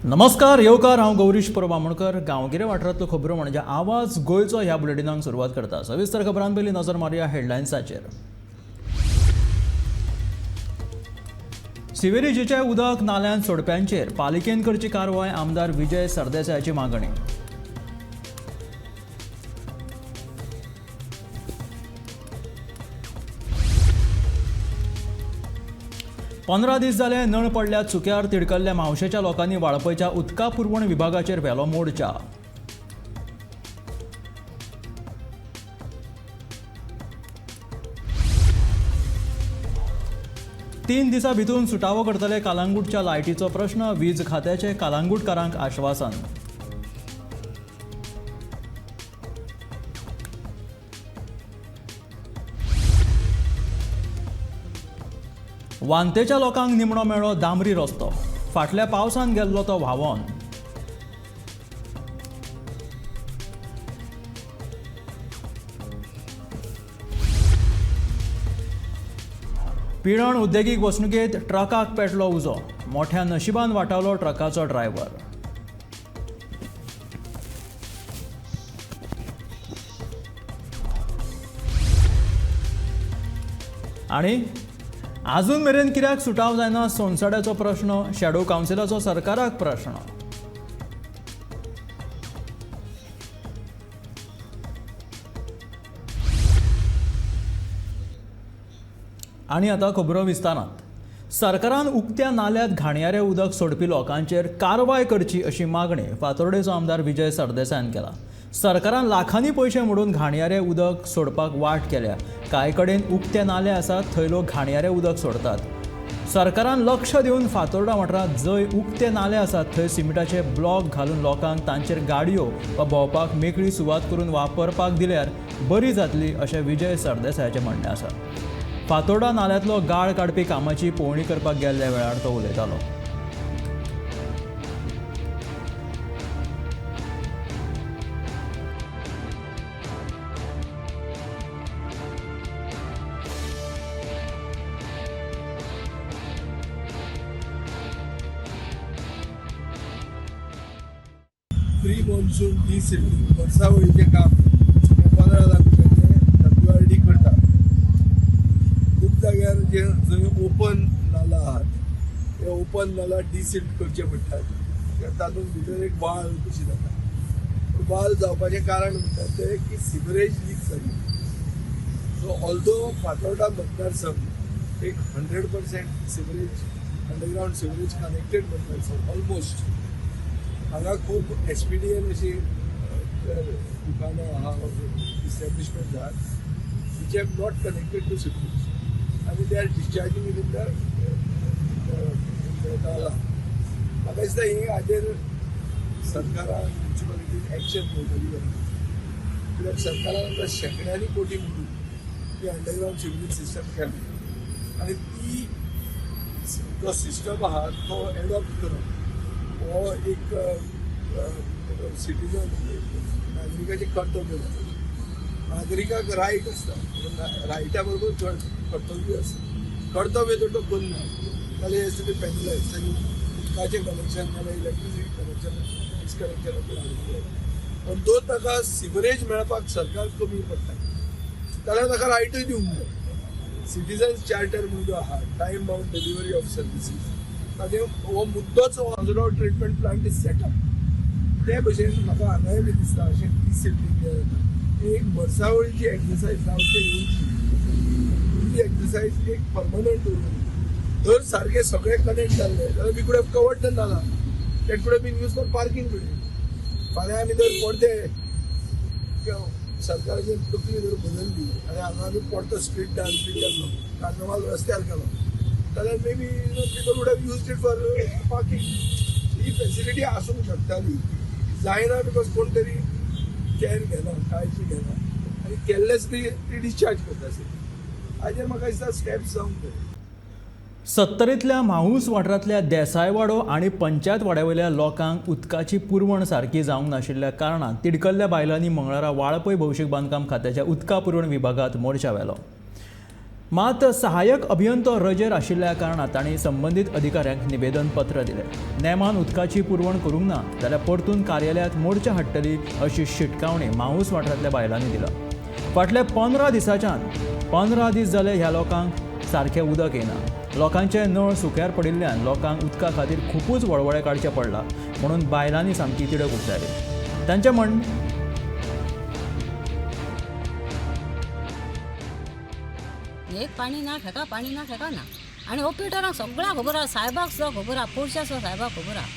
नमस्कार येवकार हांव गौरीश परबामणकर गांवगिरे वाठारांतल्यो खबरो म्हणजे आवाज गोंयचो ह्या बुलेटिनाक सुरवात करता। सविस्तर खबरां पयलीं नजर मारया हेडलायन्साचेर। सिवेरेजीचें उदक नाल्यांत सोडप्यांचेर पालिकेन करची कारवाय आमदार विजय सरदेसायाची मागणी। पंदरा दीस जाले नळ पडल्यात सुक्यार तिडकल्ल्या मावशेच्या लोकांनी वाळपयच्या उदका पुरवण विभागाचेर व्हेलो मोर्चा। तीन दिसां भितून सुटावो करतले कालांगूटच्या लायटीचो प्रश्न वीज खात्याचे कालांगूटकारांक आश्वासन। वांतेच्या लोकांक निमणो मेळ्ळो डांबरी रस्तो, फाटल्या पावसान गेल्लो तो व्हांवोन। पिळण उद्देगीक वसणुकेंत ट्रकाक पेटलो उजो, मोठ्या नशिबान वाटावलो ट्रकाचो ड्रायव्हर। आनी आजून मेरेन कित्याक सुटाव जायना सोनसड्याचो प्रश्न, शॅडो कावन्सिलाचो सरकाराक प्रश्न। आनी आतां खबरो विस्तारांत। सरकारान उक्त्या नाल्यांत घाणयारें उदक सोडपी लोकांचेर कारवाय करची अशी मागणी फातोर्डेचो आमदार विजय सरदेसायान केला। सरकारान लाखांनी पयशे मोडून घाणयारें उदक सोडपाक वाट केल्या। कांय कडेन उक्ते नाले आसात थंय लोक घाणयारें उदक सोडतात। सरकारान लक्ष दिवन फातोर्डा वाठारांत जंय उक्ते नाले आसात थंय सिमिटाचे ब्लॉक घालून लोकांक तांचेर गाडयो वा भोंवपाक मेकळी सुवात करून वापरपाक दिल्यार बरी जातली अशें विजय सरदेसायाचें म्हणणें आसा। फातोर्डा नाल्यांतलो गाळ काडपी कामाची पळोवणी करपाक गेल्ल्या वेळार तो उलयतालो। प्री मॉन्सून डिसिल्टिंग वर्सावळीचें काम 15 लाख रुपयाचें WRD करता। खूब जाग्यार जे जंय ओपन नाला आहात ते ओपन नाला डिसिल्ट करचे पडटात। तातूंत भितर एक वाल कशी जाता। वाल जावपाचें कारण म्हणटात ते की सिवरेज लीक जाली। सो ऑल्दो फातोर्डा मतदारसंघ एक 100% सिवरेज अंडरग्राउंड सिवरेज कनेक्टेड मतदारसंघ ऑलमोस्ट। हांगा खूब SPDN अशी दुकानां आहा इस्टॅब्लिशमेंट आहात which have not connected to sewerage आनी they are discharging in the nala. म्हाका दिसता ही हाजेर सरकारान म्युनिसिपालिटीन एक्शन घेवपाची गरज आसा। कित्याक सरकारान आतां शेकड्यांनी कोटी मोडून ती अंडरग्राउंड सिवरेज सिस्टम केली आनी ती जो सिस्टम आहा तो एडॉप्ट करप हो एक सिटीजन नागरिकाचें कर्तव्य जाता। नागरिकाक रायट आसता, रायटा बरोबर कर्तव्य आसता। कर्तव्य जर तो करना जाल्यार हेज टू बी पेनलायज। उदकाचें कनेक्शन नाल्यार इलेक्ट्रिसिटी कनेक्शन डिस्कनेक्शन पण तो ताका सिवरेज मेळपाक सरकार कमी पडटा जाल्यार ताका रायटूय दिवंक जाय। सिटीजन्स चार्टर म्हणून जो आहा time bound delivery of services ताजें हो मुद्दोच हॉजरो ट्रिटमेंट प्लांट इज सेटअप। ते भशेन म्हाका हांगाय बी दिसता अशें डिसिल्टिंग जाता एक वर्सावळीची एक्सरसायज जावचे येवची ही एक्सरसायज एक परमनंट उरली। जर सारके सगळे कनेक्ट जाल्ले जाल्यार we could have covered the nala that could have been use for parking today. फाल्यां आमी जर पडते सरकाराची तकली जर बदलली आनी हांगा आमी पडतो स्ट्रीट डान्स बी केलो कार्नवाल रस्त्यार केलो जाल्यार may be people would have used it for parking. ही फेसिलिटी आसूंक शकताली, जायना बिकॉज कोण तरी कॅर घेना काळजी घेना आनी केल्लेच ती डिस्चार्ज करता। हाजेर म्हाका दिसता स्टेप्स जावंक जाय। सत्तरींतल्या म्हाऊस वाठारांतल्या देसायवाडो आनी पंचायत वाड्यावयल्या लोकांक उदकाची पुरवण सारकी जावंक नाशिल्ल्या कारणान तिडकल्ल्या बायलांनी मंगळारा वाळपय भौशीक बांदकाम खात्याच्या उदका पुरवण विभागात मोर्चा व्हेलो। मात सहाय्यक अभियंतो रजेर आशिल्ल्या कारणान तांणी संबंदीत अधिकाऱ्यांक निवेदन पत्र दिलें. नेमान उदकाची पुरवण करूंक ना जाल्यार परतून कार्यालयांत मोर्चा हाडटली अशी शिटकावणी माहूस वाठारांतल्या बायलांनी दिला. फाटल्या 15 दिसांच्यान 15 दीस जाले ह्या लोकांक सारकें उदक येना. लोकांचे नळ सुक्यार पडिल्ल्यान लोकांक उदका खातीर खुपूच वळवळे काडचें पडलां म्हणून बायलांनी सामकी तिडक उठयली. तांचें म्हणणें एक पाणी ना ठेका ना आणि ऑपरेटरांक सगळ्या खबर आहा, साहेबाक सुद्दां खबर आहा, पोरच्या सुद्दां साहेबाक खबर आहा.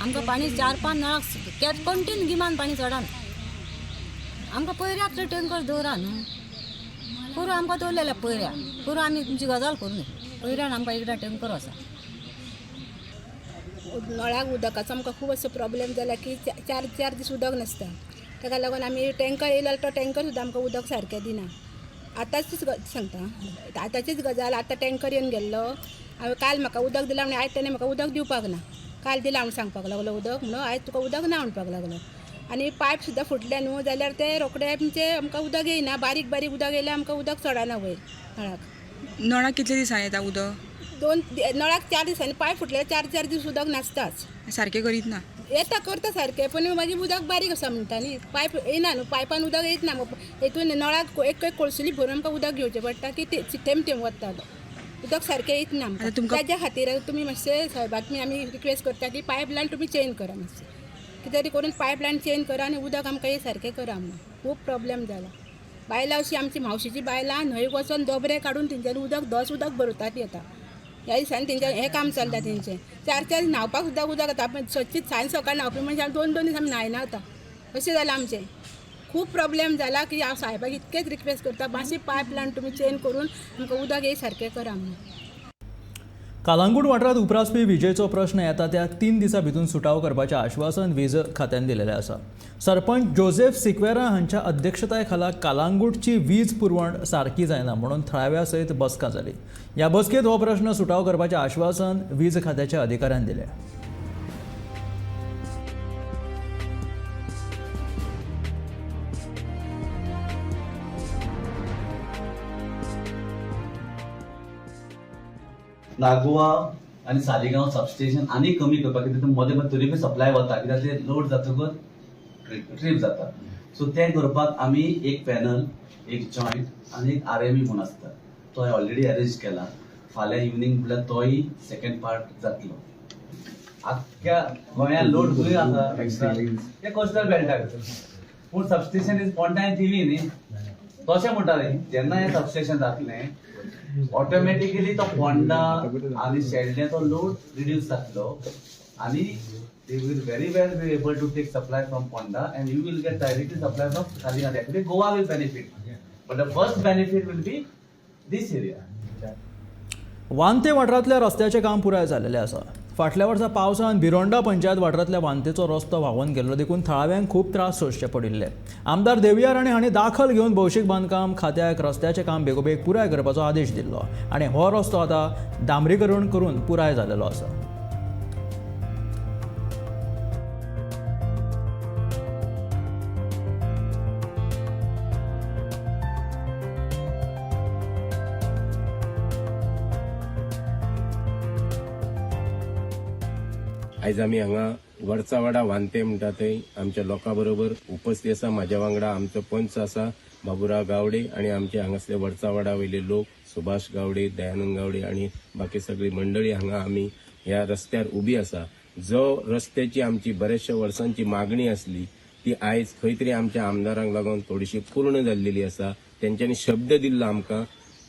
आमकां पाणी 4-5 नळाक कंटिन्यू गिमान पाणी चडना. आमकां पयऱ्याक तर टँकर दवरा न्हू. पुरो आमकां दवरलेल्या पयऱ्या पुरो आमी तुमची गजाल करूं न्हू. पयऱ्यान आमकां एकदां टँकर आसा. नळाक उदकाचो आमकां खूब असो प्रॉब्लेम जाला की 4 दीस उदक नासता. ताका लागून आमी टँकर येयलो तो टँकर सुद्दां आमकां उदक सारकें दिना. आतांचीच सांगता, आतांचीच गजाल. आतां टँकर येवन गेल्लो, हांवें काल म्हाका उदक दिलां म्हणून आयज ताणें म्हाका उदक दिवपाक ना. काल दिलां म्हणून सांगपाक लागलो उदक म्हणून, आयज तुका उदक ना म्हणपाक लागलो. आनी पायप सुद्दां फुटले न्हू जाल्यार ते रोखडे आमचे आमकां उदक येयना. बारीक बारीक उदक येयल्यार आमकां उदक चडना वयर नळाक. नळाक कितले दिसांनी येता उदक? नळाक 4 दिसांनी पायप फुटले 4 दीस उदक नासताच. सारकें करीत ना. येता करता सारकें पण मागीर उदक बारीक आसा म्हणटा न्ही. पायप येना न्हू, पायपान उदक येयत ना. हेतून नळाक एक कोळसुली भरून आमकां उदक घेवचें पडटा की थेंब वता उदक सारकें येयत ना आमकां. ताज्या खातीर तुमी मातशें साहेबाक आमी रिक्वेस्ट करता की पायप लायन तुमी चेंज करा मातशें. कितें तरी करून पायप लायन चेंज करा आनी उदक आमकां हे सारकें करा म्हणून. खूब प्रॉब्लेम जाला. बायलां अशीं आमची मावशीची बायलां न्हंयक वचोन दोबरे काडून तेंच्यांनी उदक भरतात येता. ह्या दिसांनी तेंचें हें काम चलता तेंचें. 4 दीस न्हांवपाक सुद्दां उदक येता. पण सच्चीच सायन सकाळ न्हांवपी म्हणजे आमी 2 दीस आमी न्हायना वता. अशें जालां आमचें. खूब प्रॉब्लेम जाला की हांव साहेबाक इतकेच रिक्वेस्ट करता मातशी पायप लायन तुमी चेंज करून आमकां उदक हे सारकें करा म्हणून. कालांगूट वाठारांत उपरासपी विजेचो प्रश्न येता त्या 3 दिसां भितर सुटाव करपाचें आश्वासन वीज खात्यान दिलेलें आसा. सरपंच जोसेफ सिक्वेरा हांच्या अध्यक्षताये खाला कालांगूटची वीज पुरवण सारकी जायना म्हणून थळाव्या सयत बसका जाली. ह्या बसकेंत हो प्रश्न सुटाव करपाचें आश्वासन वीज खात्याच्या अधिकाऱ्यान दिलें. नागोवा आणि सालिगांव सबस्टेशन आनी कमी करपाक कित्याक मदें मदें तरी सप्लाय वता कित्याक ते लोड जातकच ट्रीप जाता. सो ते करपाक आमी एक पॅनल, एक जॉयंट आनी एक RME म्हणून आसता तो हांवें ऑलरेडी अरेंज केला. फाल्यां इवनिंग म्हणल्यार तोय सेकंड पार्ट जातलो. आख्ख्या गोंयांत लोड खंय आसा ते कोस्टल बेल्टाक. पूण सबस्टेशन इज पोंटान थिवी न्ही. तशें म्हणटाले जेन्ना हें सबस्टेशन जातलें ऑटोमॅटिकली तो पोंडा आनी शेल्डे तो लोड रिड्यूस जातलो आनी they will very well be able to take supply from Ponda and you will get directly supply from Kalighat. Actually Goa will benefit, but the first benefit will be this area. वांते वाठारांतल्या रस्त्याचें काम पुराय जाल्लें आसा. फाटल्या वर्सा पावसान बिरोंडा पंचायत वाठारांतल्या वांतेचो रस्तो व्हांवून गेल्लो देखून थळाव्यांक खूब त्रास सोंसचे पडिल्ले. आमदार देविया राणे हांणी दाखल घेवन भौशीक बांदकाम खात्याक रस्त्याचें काम बेगोबेग पुराय करपाचो आदेश दिल्लो आनी हो रस्तो आतां डांबरीकरण करून पुराय जाल्लो आसा. आयज आमी हांगा वडचावाडा वांते म्हणटा थंय आमच्या लोकां बरोबर उपस्थित आसा. म्हाज्या वांगडा आमचो पंच आसा बाबुराव गावडे आनी आमचे हांगासले वडचावाडा वयले लोक सुभाष गावडे, दयानंद गावडे आनी बाकी सगळी मंडळी हांगा आमी ह्या रस्त्यार उबी आसा. जो रस्त्याची आमची बरेचशा वर्सांची मागणी आसली ती आयज खंय तरी आमच्या आमदारांक लागून थोडीशी पूर्ण जाल्लेली आसा. तेंच्यांनी शब्द दिल्लो आमकां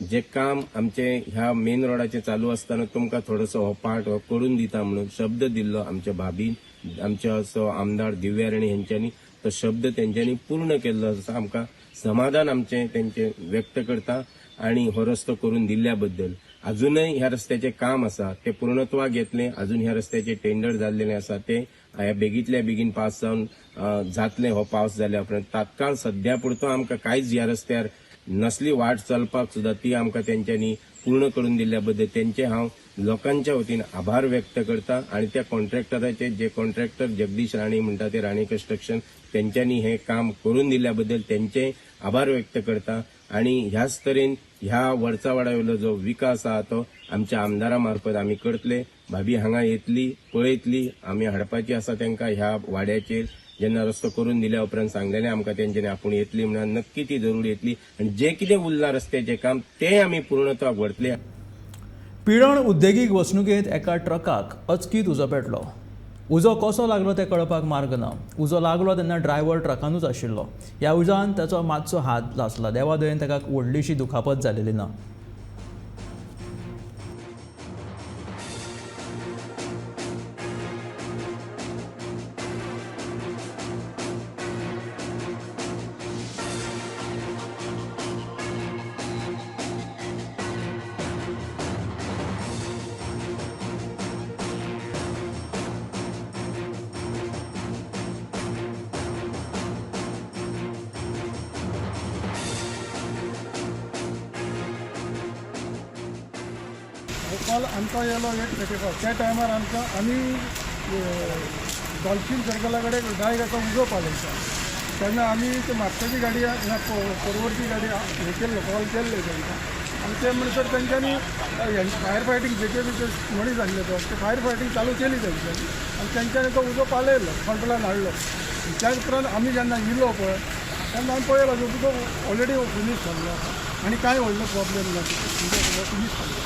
जे काम आमचे ह्या मेन रोडाचे चालू असताना तुमकां थोडोसो हो पार्ट हो करून दिता म्हणून शब्द दिल्लो आमच्या भाबीन. आमच्या असो आमदार दिव्या राणे हेंच्यांनी तो शब्द तेंच्यांनी पूर्ण केल्लो आसा. आमकां समाधान आमचें तेंचे व्यक्त करता आनी हो रस्तो करून दिल्ल्या बद्दल. अजूनय ह्या रस्त्याचे काम आसा ते पूर्णत्वाक येतले. अजून ह्या रस्त्याचे टेंडर जाल्लेले आसा ते बेगीतल्या बेगीन पास जावन जातले. हो पावस जाल्या उपरांत तात्काळ सद्या पुरतो आमकां कांयच ह्या रस्त्यार नसली वाट चलपाक सुद्दां ती आमकां तेंच्यांनी पूर्ण करून दिल्ल्या बद्दल तेंचे हांव लोकांच्या वतीन आभार व्यक्त करता. आनी त्या कॉन्ट्रॅक्टराचे जे कॉन्ट्रॅक्टर जगदीश राणे म्हणटा ते राणे कन्स्ट्रक्शन तेंच्यांनी हे काम करून दिल्ल्या बद्दल तेंचे आभार व्यक्त करता. आणि ह्याच तरेन ह्या वडचा वाड्यावयलो जो विकास आहा तो आमच्या आमदारा मार्फत आमी करतले. भाभी हांगा येतली, पळयतली, आमी हाडपाची आसा तांकां ह्या वाड्याचेर. जेन्ना रस्तो करून दिल्या उपरांत सांगलेलें आमकां तेंच्यांनी आपूण येतली म्हणून नक्की ती जरूर येतली. आनी जें कितें उरलां रस्त्याचें काम तें आमी पूर्णत्वाक व्हरतले. पिळण उद्देगीक वसणुकेंत एका ट्रकाक अचकीत उजो पेटलो. उजो कसो लागलो तें कळपाक मार्ग ना. उजो लागलो तेन्ना ड्रायव्हर ट्रकानूच आशिल्लो. ह्या उजान ताचो मातसो हात लासला. देवादयेन ताका व्हडलीशी दुखापत जालेली ना. कॉल आमकां येलो 8:35 त्या टायमार आमी डॉल्फिन सर्कला कडेन डायरेक्ट आतां उजो पालयता तेन्ना आमी ते म्हापशाची गाडी परवरची गाडी हे केल्लो कॉल केल्ले तांकां आनी ते म्हणसर तेंच्यांनी फायर फायटींग जे मनीस आसले तो ते फायर फायटींग चालू केली तेंच्यांनी आनी तेंच्यांनी तो उजो पालयलो कंट्रोलान हाडलो. त्याच उपरांत आमी जेन्ना येयलो पळय तेन्ना आमी पळयलो जो उजो ऑलरेडी फिनीश जाल्लो आसा आनी कांय व्हडलो प्रॉब्लेम ना फिनीश जाल्लो.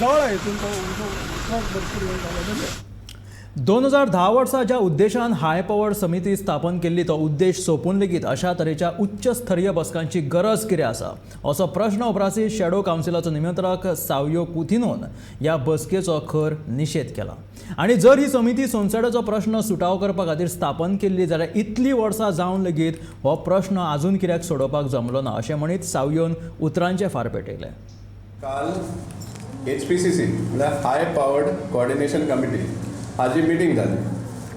जवळ हितून तो उजो ट्रक भरपूर हे जालो. 2010 वर्सा ज्या उद्देशान हाय पॉवर समिती स्थापन केल्ली तो उद्देश सोंपून लेगीत अशा तरेच्या उच्च स्तरीय बसकांची गरज कितें आसा असो प्रश्न उपरासी शॅडो कावन्सिलाचो निमंत्रक सावयो कुथिनोन ह्या बसकेचो खर निशेध केला. आनी जर ही समिती संसदेचो प्रश्न सुटाव करपा खातीर स्थापन केल्ली जाल्यार इतलीं वर्सां जावन लेगीत हो प्रश्न आजून कित्याक सोडोवपाक जमलो ना अशें म्हणीत सावयोन उतरांचे फार पेटयले. काल HPCC म्हळ्यार हाय पावर्ड कोऑर्डिनेशन कमिटी हाजी मिटींग जाली.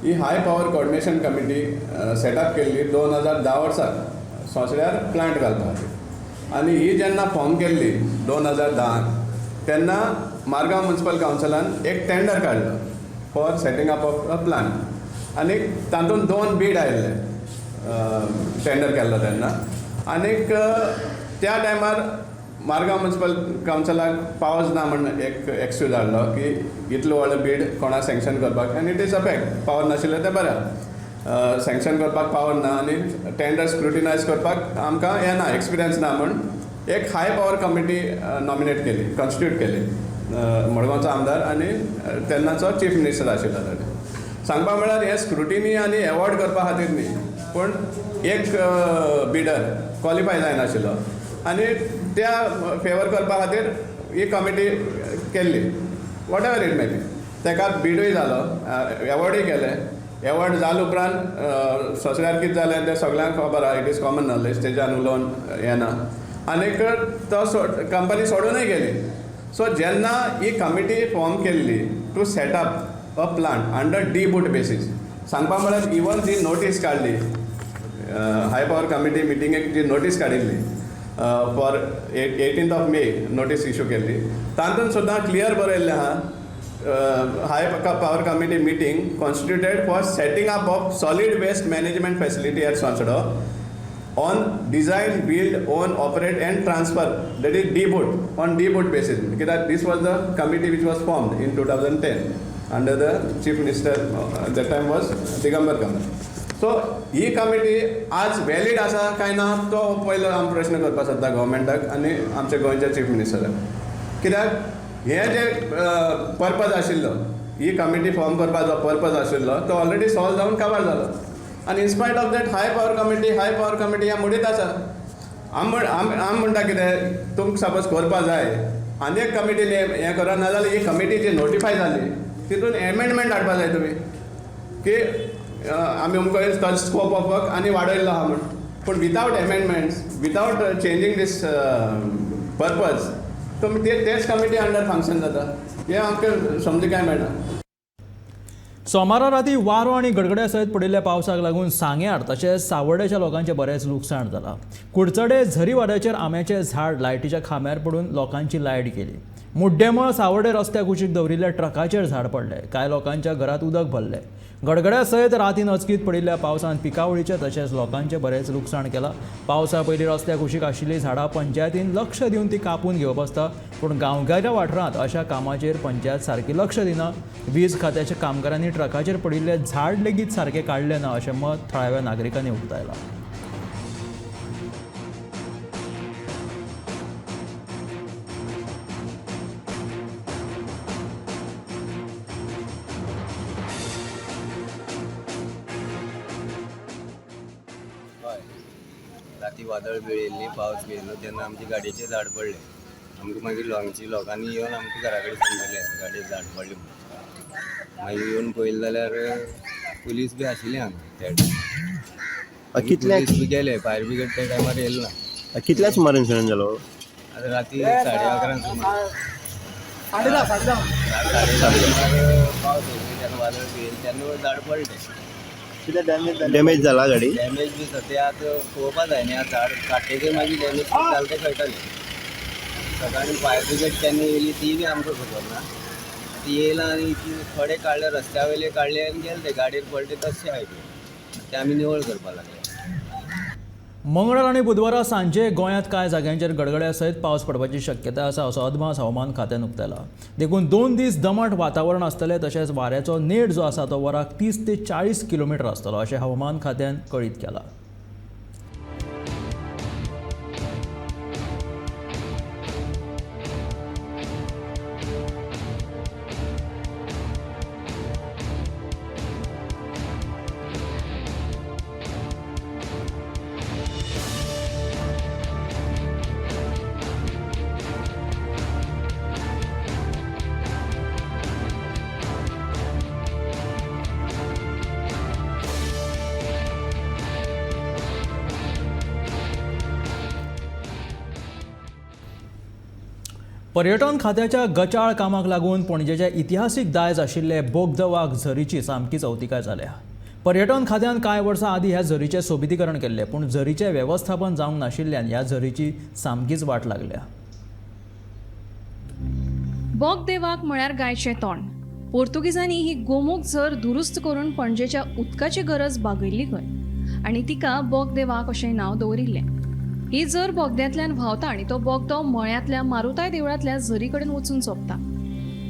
ही high power coordination committee setup केल्ली 2010 वर्सा सोंसड्यार प्लांट घालपा खातीर आनी ही जेन्ना फॉर्म केल्ली 2010 तेन्ना मारगांव म्युनिसिपल कावन्सिलान एक टेंडर काडलो for setting up of a plant आनी तातूंत 2 बीड आयिल्ले टेंडर केल्लो तेन्ना आनीक त्या टायमार मारगांव म्युनिसिपल कावन्सिलाक पावर्स ना म्हणून एक एक्सक्यूज हाडलो की इतलो व्हडलो बीड कोणाक सँक्शन करपाक आनी it is a fact power नाशिल्लें तें बरें सँक्शन करपाक पावर ना आनी टेंडर स्क्रुटिनायज करपाक आमकां हें ना एक्सपिरियन्स ना म्हूण एक हाय पॉवर कमिटी नॉमिनेट केली कॉन्स्टिट्यूट केली मडगांवचो आमदार आनी तेन्नाचो चीफ मिनिस्टर आशिल्लो ताणें सांगपाक म्हळ्यार हें स्क्रुटिनी आनी एवॉर्ड करपा खातीर न्ही पूण एक बिडर क्वॉलिफाय जायनाशिल्लो आनी त्या फेवर करपा खातीर ही कमिटी केल्ली what ever it may be ताका बिडूय जालो एवॉर्डूय केलें एवॉर्ड जाले उपरांत सोंसड्यार कितें जालें तें सगळ्यांक खबर आहा इट इज कॉमन नॉलेज तेज्यान उलोवन हें ना आनीक तो कंपनी सोडूनय गेली. सो जेन्ना ही कमिटी फॉर्म केल्ली to set up a plant under D-BOOT basis सांगपाक म्हळ्यार इवन जी नोटीस काडली हाय पॉवर कमिटी मिटिंगेक जी नोटीस काडिल्ली for 18th May notice issue केल्ली तातूंत सुद्दां क्लियर बरयल्लें आहा high power committee meeting constituted for setting up of solid waste management facility at Sonsodo on design build own operate and transfer that is D-BOOT on D-BOOT basis कित्याक this was the committee which was formed in 2010 under the chief minister that time was Digambar Kamal. So he committee आज valid आसा काय ना तो पयलो आमी प्रश्न करपाक सोदता गव्हर्मेंटाक आनी आमच्या गोंयच्या चीफ मिनिस्टराक कित्याक हे जे पर्पज आशिल्लो ही कमिटी फॉर्म करपाचो पर्पज आशिल्लो तो ऑलरेडी सॉल्व जावन कवर जालो आनी in spite of that high power committee ह्या मुडीत आसा. आमी म्हणटा कितें तुमकां सपोज करपा जाय आनी एक कमिटीन हें करा नाजाल्यार ही कमिटी जी नोटिफाय जाली तितून एमेंडमेंट हाडपा जाय तुमी की आमी अमको स्कोप ऑफ वर्क आनी वाडयल्लो आहा म्हूण पूण विथावट एमेंडमेंट्स विथावट चेंजींग दीस पर्पज तुमी तेच कमिटी अंडर फंक्शन जाता हें आमकां समजुकाय मेळना. सोमारा राती वारो आनी गडगड्या सयत पडिल्ल्या पावसाक लागून सांग्यार तशेंच सावर्डेच्या लोकांचें बरेंच लुकसाण जालां. कुडचडे झरी वाड्याचेर आंब्याचें झाड लायटीच्या खांब्यार पडून लोकांची लायट गेली. मुड्डेमळ सावर्डे रस्त्या कुशीक दवरिल्ल्या ट्रकाचेर झाड पडले. कांय लोकांच्या घरात उदक भरले. गडगड्या सयत रातीन अचकीत पडिल्ल्या पावसान पिकावळीचे तशेंच लोकांचे बरेच लुकसाण केलां. पावसा पयलीं रस्त्या कुशीक आशिल्लीं झाडां पंचायतीन लक्ष दिवन ती कापून घेवप आसता, पूण गांवगिऱ्या वाठारांत अशा कामाचेर पंचायत सारकी लक्ष दिना. वीज खात्याच्या कामगारांनी ट्रकाचेर पडिल्ले झाड लेगीत सारके काडले ना अशें मत थळाव्या नागरिकांनी उक्तायलां. राती वादळ बिळिल्ली पावस बिळिल्लो तेन्ना आमची गाडयेचेर झाड पडले. आमकां मागीर लोकांनी येवन आमकां घरा कडेन सांगलें गाडयेर झाड पडलें म्हणून. मागीर येवन पळयलें जाल्यार पुलीस बी आशिल्ली हांगा त्या टायमार. पुलीस बी गेले, फायर ब्रिगेड त्या टायमार येयलो ना. कितल्या सुमार इन्सिडंट जालो? आतां राती 11:30 सुमार पावस येयली तेन्ना वादळ बिळिल्लें तेन्ना झाड पडलें. डॅमेज जाला गाडी? डॅमेज बी ते आतां पळोवपा जाय न्ही. आतां झाड काडटकीर मागीर डॅमेज जालें तें कळटलें. सकाळीं फायर ब्रिगेड केन्ना येयली ती बी आमकां खबर ना. ती येयला आनी थोडे काडले, रस्त्या वयले काडले आनी गेले ते गाडयेर पडले तशें आयले. ते आमी निवळ करपा लागले. मंगळार आणि बुधवारा सांजे गोंयांत कांय जाग्यांचेर गडगड्या सयत पावस पडपाची शक्यताय आसा असो अदमास हवामान खात्यान उक्तायला. देखून 2 दीस दमट वातावरण आसतलें तशेंच वाऱ्याचो नेट जो आसा तो वराक 30 ते 40 किलोमीटर आसतलो अशें हवामान खात्यान कळीत केलां. पर्यटन खात्याच्या गचाळ कामाक लागून पणजेच्या इतिहासीक दायज आशिल्ले बोगदवाग झरीची सामकीच अवतिकाय जाल्या. पर्यटन खात्यान कांय वर्सां आदीं ह्या झरीचें सोबितीकरण केल्लें, पूण झरीचें वेवस्थापन जावंक नाशिल्ल्यान ह्या झरीची सामकीच वाट लागल्या. बोगदेवाग म्हळ्यार गायचें तोंड. पोर्तुगीजांनी ही गोमूख झर दुरुस्त करून पणजेच्या उदकाची गरज भागयल्ली खंय आनी तिका बोगदेवाग अशें नांव दवरिल्लें. ही झर बोगद्यांतल्यान व्हांवता आनी तो बोगदो मळ्यांतल्या मारुताय देवळांतल्या झरी कडेन वचून सोंपता.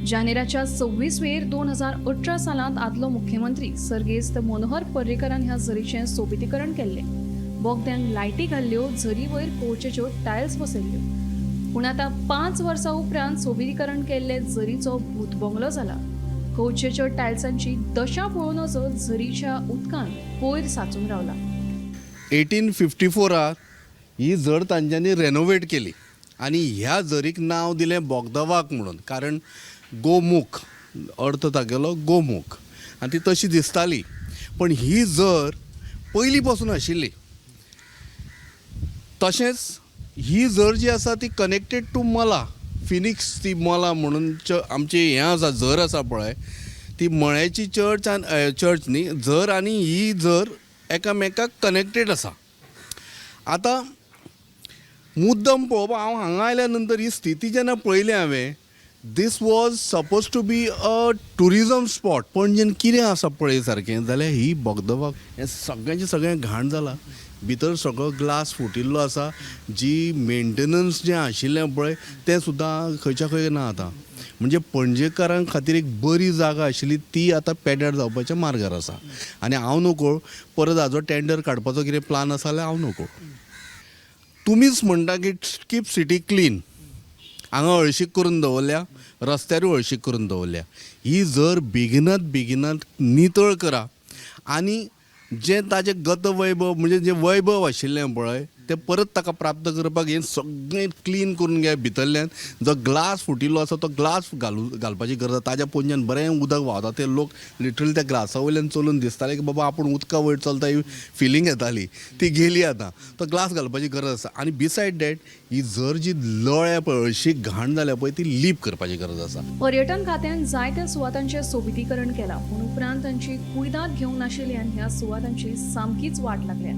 जानेराच्या 26/2018 सालांत आदलो मुख्यमंत्री सर्गेस्त मनोहर पर्रीकरान ह्या झरीचें सोबितीकरण केल्लें. बोगद्यांक लायटी घाल्ल्यो, झरी वयर कोळचेच्यो टायल्स बसयल्ल्यो. पूण आतां 5 वर्सां उपरांत सोबितीकरण केल्ले झरीचो भूत बंगलो जाला. कोळचेच्यो टायल्सांची दशा पळोवनच झरीच्या उदकान कोयर साचून रावला. 1854 ही झर तांच्यांनी रेनोवेट केली आनी ह्या झरीक नांव दिलें बोगदवाग म्हणून. कारण गोमुख अर्थ तागेलो गोमुख आनी ती तशी दिसताली. पण ही झर पयलीं पासून आशिल्ली. तशेंच ही झर जी आसा ती कनेक्टेड टू मला, फिनिक्स ती मला म्हणून आमची हें आसा झर आसा पळय, ती मळ्याची चर्च न्ही झर, आनी ही झर एकामेकाक कनेक्टेड आसा. आतां मुद्दम पळोवप, हांव हांगा आयल्या नंतर ही स्थिती जेन्ना पळयली हांवें, this was suppose to be a tourism spot. पणजेन कितें आसा पळय सारकें जाल्यार ही बोगदवाग हें सगळ्यांचें सगळें घाण जालां. भितर सगळो ग्लास फुटिल्लो आसा. जी मेंटेनन्स जें आशिल्लें पळय तें सुद्दां खंयच्या खंय ना आतां. म्हणजे पणजेकारां खातीर एक बरी जागा आशिल्ली ती आतां पेड्यार जावपाच्या मार्गार आसा. आनी हांव नकळो परत हाजो टेंडर काडपाचो कितें प्लान आसा जाल्यार हांव नकळो. तुमीच म्हणटा की कीप सिटी क्लीन. हांगा हळशीक करून दवरल्या, रस्त्यारूय हळशीक करून दवरल्या. ही जर बेगिनात नितळ करा आनी जें ताजें गतवैभव म्हणजे जें वैभव आशिल्लें पळय तें परत ताका प्राप्त करपाक हें सगळें क्लीन करून घ्या. भितरल्यान जो ग्लास फुटिल्लो आसा तो ग्लास घालपाची गरज आसा. ताज्या पोंच्यान बरें उदक व्हांवता. ते लोक लिटरली त्या ग्लासा वयल्यान चलून दिसताले की बाबा आपूण उदका वयर चलता ही फिलींग येताली, ती गेली आतां. तो ग्लास घालपाची गरज आसा. आनी बिसायड डॅट ही जर जी लळ्या पळय हळशी घाण जाल्या पळय ती लीप करपाची गरज आसा. पर्यटन खात्यान जायत्या सुवातांचें सोबितीकरण केलां, पूण उपरांत तांची कुयदाद घेवंक नाशिल्ल्यान ह्या सुवातांची सामकीच वाट लागल्या.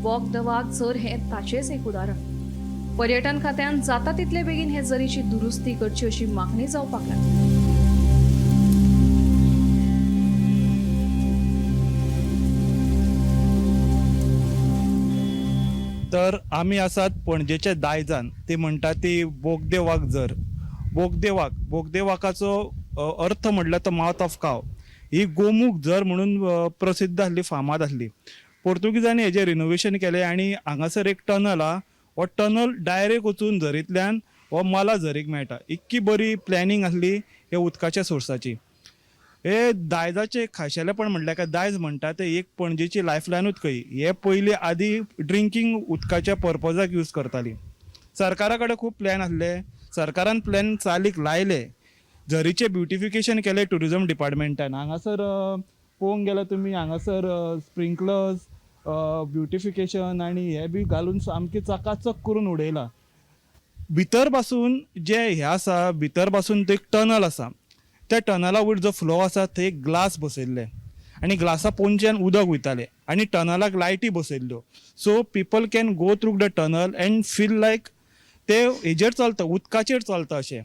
बोगदवाग झर हें ताचेंच एक उदाहरण. पर्यटन खात्यान जाता तितले बेगीन हे झरीची दुरुस्ती करची अशी मागणी जावपाक लागली. तर आमी आसात पणजेचे दायजान. ते म्हणटा ती बोगदेवाक झर. बोगदेवाकाचो अर्थ म्हटल्यार तो माउथ ऑफ काव. ही गोमूख झर म्हणून प्रसिद्ध आसली, फामाद आसली. पोर्तुगीजांनी हेजें रिनोवेशन केलें आनी हांगासर एक टनल आहा. हो टनल डायरेक्ट वचून झरींतल्यान हो मला झरीक मेळटा. इतकी बरी प्लॅनिंग आसली हे उदकाच्या सोर्साची. हे दायजाचे खाशेलेपण म्हटल्यार काय दायज म्हणटा ते एक पणजेची लायफलायनूच खंय. हे पयलीं आदी ड्रिंकींग उदकाच्या पर्पजाक यूज करताली. सरकारा कडेन खूब प्लॅन आसले. सरकारान प्लॅन चालीक लायले. झरीचे ब्युटिफिकेशन केले टुरिजम डिपार्टमेंटान. हांगासर पळोवंक गेल्यार तुमी हांगासर स्प्रिंकलर्स, ब्युटिफिकेशन आनी हे बी घालून सामकें चकाचक करून उडयला. भितर पासून जे हे आसा, भितर पासून एक टनल आसा. त्या टनला वयर जो फ्लो आसा थंय एक ग्लास बसयल्ले आनी ग्लासा पोंच्यान उदक वयतालें आनी टनलाक लायटी बसयल्ल्यो. So people can go through the tunnel and feel like ते हेजेर चलता, उदकाचेर चलता अशें.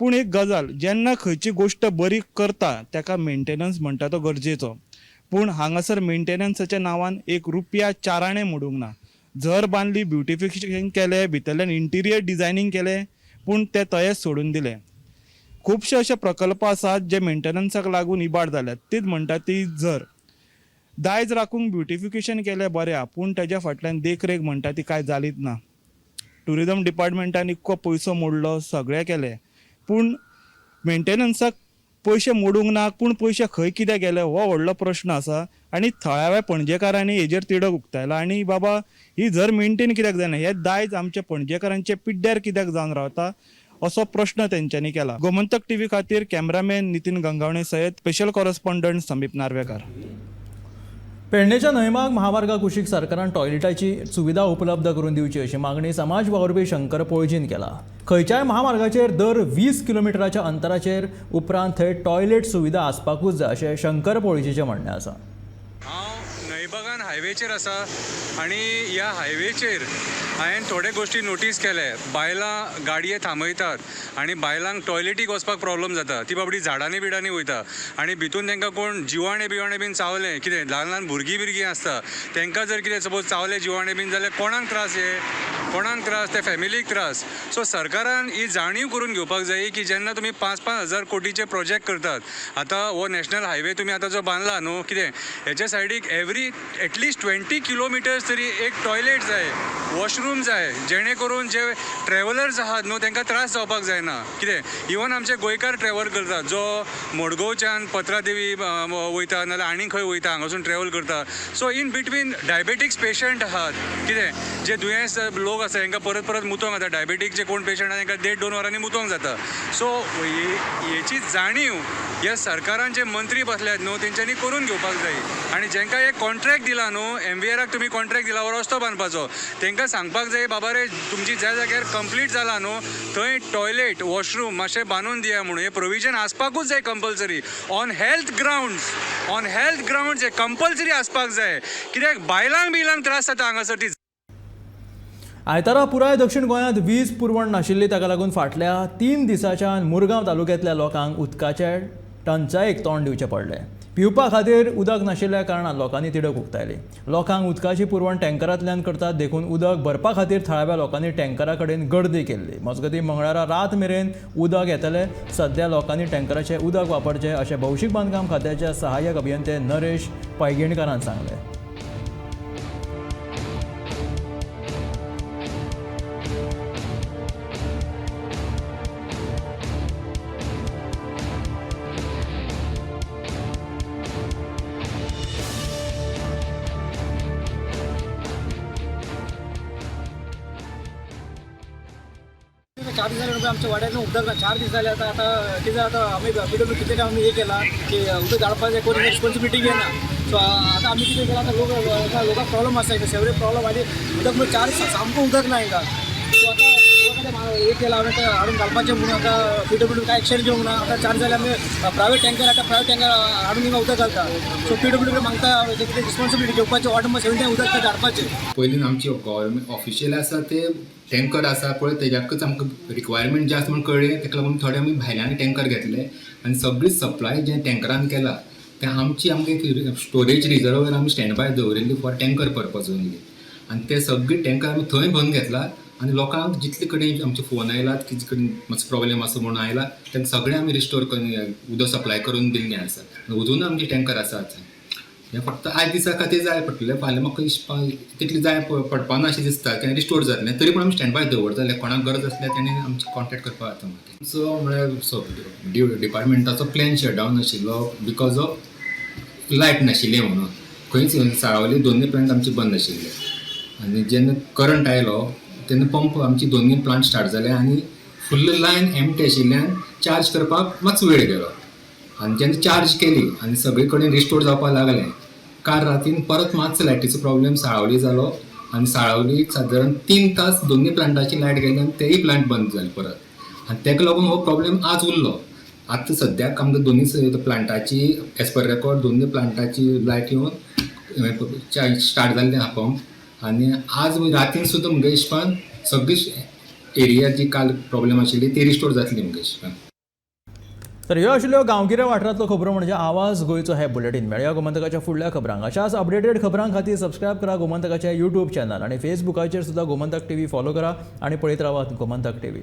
पूण एक गजाल, जेन्ना खंयची गोश्ट बरी करता ताका मेंटेनन्स म्हणटा तो गरजेचो. पूण हांगासर मेंटेनन्साच्या नांवान एक रुपया 4 आणे मोडूंक ना. झर बांदली, ब्युटिफिकेशन केलें, भितरल्यान इंटिरियर डिझायनींग केलें, पूण ते तयेच सोडून दिले. खुबशे अशे प्रकल्प आसात जे मेंटेनन्साक लागून इबाड जाल्यात. तीच म्हणटा ती झर. दायज राखूंक ब्युटिफिकेशन केलें बरें आहा, पूण तेज्या फाटल्यान देखरेख म्हणटा ती कांय जालीच ना. टुरिजम डिपार्टमेंटान इतको पयसो मोडलो, सगळें केलें, पूण मेंटेनन्साक पयशे मोडूंक ना. पूण पयशे खंय कितें गेले हो व्हडलो प्रश्न आसा. आनी थळाव्या पणजेकारांनी हेजेर तिडक उक्तायला. आनी बाबा ही झर मेंटेन कित्याक जायना, हे दायज आमच्या पणजेकारांचे पिड्ड्यार कित्याक जावन रावता असो प्रश्न तेंच्यांनी केला. गोमंतक टीव्ही खातीर कॅमेरामॅन नितीन गंगावणे सयत स्पेशल कॉरेस्पॉन्डंट समीप नार्वेकार. पेडणेच्या न्हयमाग महामार्गा कुशीक सरकारान टॉयलेटाची सुविधा उपलब्ध करून दिवची अशी मागणी समाज वावरपी शंकर पळजीन केला. खंयच्याय महामार्गाचेर दर 20 किलोमिटराच्या अंतराचेर उपरांत थंय टॉयलेट सुविधा आसपाकूच जाय अशें शंकर पळजीचें म्हणणें आसा. हांव न्हयबागान हायवेचेर आसा आनी ह्या हायवेचेर हांवें थोडे गोश्टी नोटीस केले. बायलां गाडये थांबयतात आनी बायलांक टॉयलेटीक वचपाक प्रॉब्लम जाता. ती बाबडी झाडांनी बिडांनी वयता आनी भितून तांकां कोण जिवाणे बिवाणे बीन चावले, कितें ल्हान ल्हान भुरगीं आसता, तांकां जर कितें सपोज चावले जिवाणे बीन जाल्यार कोणाक त्रास कोणाक त्रास, त्या फॅमिलीक त्रास. सो सरकारान ही जाणीव करून घेवपाक जाय की जेन्ना तुमी 5-5 हजार कोटीचे प्रोजेक्ट करतात, आतां हो नॅशनल हायवे तुमी आतां जो बांदला न्हू, कितें हेच्या सायडीक एटलिस्ट 20 किलोमिटर्स तरी एक टॉयलेट जाय, वॉशरूम जाय, जेणे करून जे ट्रॅव्हलर्स आहात न्हू तांकां त्रास जावपाक जायना. कितें इवन आमचे गोंयकार ट्रॅव्हल करतात, जो मडगांवच्यान पत्रादेवी वयता नाल्यार आनी खंय वयता, हांगासून ट्रॅव्हल करता. So in between diabetics patient आहात, कितें जे दुयेंस लोक आसा तांकां परत परत मुतोंक जाता. डायबेटीकचे कोण पेशंट आहा तांकां 1.5-2 वरांनी मुतोंक जाता. सो हेची जाणीव ह्या सरकारान जे मंत्री बसल्यात न्हू तेंच्यांनी करून घेवपाक जाय. आनी जेंकां एक कॉन्ट्रॅक्ट दिला न्हू, MVRाक तुमी कॉन्ट्रॅक्ट दिला हो रस्तो बांदपाचो, तांकां सांगपाक जाय बाबा रे तुमची ज्या जाग्यार कंप्लीट जाला न्हू थंय टॉयलेट वॉशरूम मातशें बांदून दिया म्हणून हे प्रोविजन आसपाकूच जाय कंपल्सरी. ऑन हेल्थ ग्राउंड्स हे कंपल्सरी आसपाक जाय. कित्याक बायलांक त्रास जाता हांगासर. ती आयतारा पुराय दक्षिण गोंयांत वीज पुरवण नाशिल्ली, ताका लागून फाटल्या 3 दिसांच्यान मुरगांव तालुक्यांतल्या लोकांक उदकाचे टंचायेक तोंड दिवचें पडलें. पिवपा खातीर उदक नाशिल्ल्या कारणान लोकांनी तिडक उक्तायली. लोकांक उदकाची पुरवण टँकरांतल्यान करतात देखून उदक भरपा खातीर थळाव्या लोकांनी टँकरा कडेन गर्दी केल्ली. मजगतीं मंगळारा रात मेरेन उदक येतलें. सध्या लोकांनी टँकराचें उदक वापरचें अशें भौशीक बांदकाम खात्याच्या सहाय्यक अभियंते नरेश पैंगीणकारान सांगलें. चार दीस जाले आमच्या वाड्यान उदक ना. 4 दीस जाले आता कितें आता आमी PWD कितें आमी हे केला की उदक धाडपाचें कोणी रिस्पॉन्सिबिलिटी घेना. सो आतां आमी कितें केला लोकांक प्रॉब्लम आसा, सेवरे प्रॉब्लम आनी उदक म्हणजे 4 दीस सामको उदक ना हिंगा. सो आतां हे केला हांवें ते हाडून घालपाचें म्हणून आतां PWD काय एक्शन घेवंक ना आतां चार्ज जाल्यार आमी प्रायवेट टँकर हाडून हिंगा उदक घालता सो PWD मागता कितें रिस्पॉन्सिबिलिटी घेवपाची वॉर्ड नंबर 17 उदक ते धाडपाचें. पयलीं आमची गव्हर्मेंट ऑफिशियल आसा ते टँकर आसा पळय तेज्याकच आमकां रिक्वायरमेंट जास्त म्हण कळ्ळें ताका लागून थोडे आमी भायल्यान टँकर घेतले आनी सगळी सप्लाय जें टँकरान केला तें आमकां एक स्टोरेज रिजर्वर आमी स्टँड बाय दवरिल्ली फॉर टँकर पर्पज ओनली आनी ते सगळे टँकर आमी थंय भरून घेतला आनी लोकांक जितले कडेन आमचे फोन आयलात कितें कडेन मातसो प्रॉब्लेम आसा म्हणून आयला तेंकां सगळें आमी रिस्टोर करून उदक सप्लाय करून दिल्लें आसा अजून आमचे टँकर आसात. हें फक्त आयज दिसा खातीर जाय पडटलें फाल्यां म्हाका तितलें जाय पडपाना अशें दिसता तें रिस्टोर जातलें तरी पूण आमी स्टँड बाय दवरतले कोणाक गरज आसल्यार तेणी आमचे कॉन्टेक्ट करपाक जाता मागीर. सो म्हळ्यार डिपार्टमेंटाचो प्लॅन शटडावन आशिल्लो बिकॉज ऑफ लायट नाशिल्लें म्हणून खंयच साळावली दोनूय प्लांट आमचे बंद आशिल्ले आनी जेन्ना करंट आयलो तेन्ना पंप आमची दोनूय प्लांट स्टार्ट जाले आनी फुल्ल लायन एम्प्टी आशिल्ल्यान चार्ज करपाक मातसो वेळ गेलो आनी जेन्ना चार्ज केली आनी सगळे कडेन रिस्टोर जावपाक लागलें काल रातीन परत मातसो लायटीचो प्रॉब्लेम साळावली जालो आनी साळावली सादारण 3 तास दोनूय प्लांटाची लायट गेली आनी तेय प्लांट बंद जाले परत आनी ताका लागून हो प्रॉब्लेम आज उरलो. आतां सद्याक आमकां दोनूय प्लांटाची एज पर रेकॉर्ड दोनूय प्लांटाची लायट येवन स्टार्ट जाल्लें आहा पंप आनी आज रातीन सुद्दां म्हगे हिशपान सगळी एरिया जी काल प्रॉब्लेम आशिल्ली ती रिस्टोर जातली म्हगे हिशपान. तर ह्यो आशिल्ल्यो गांवगिऱ्या वाठारांतल्यो खबरो म्हणजे आवाज गोंयचो हे बुलेटीन. मेळया गोमंतकाच्या फुडल्या खबरांक. अशाच अपडेटेड खबरां खातीर सबस्क्रायब करा गोमंतकाच्या यूट्यूब चॅनल आनी फेसबुकाचेर सुद्दां गोमंतक TV फॉलो करा आनी पळयत रावात गोमंतक TV.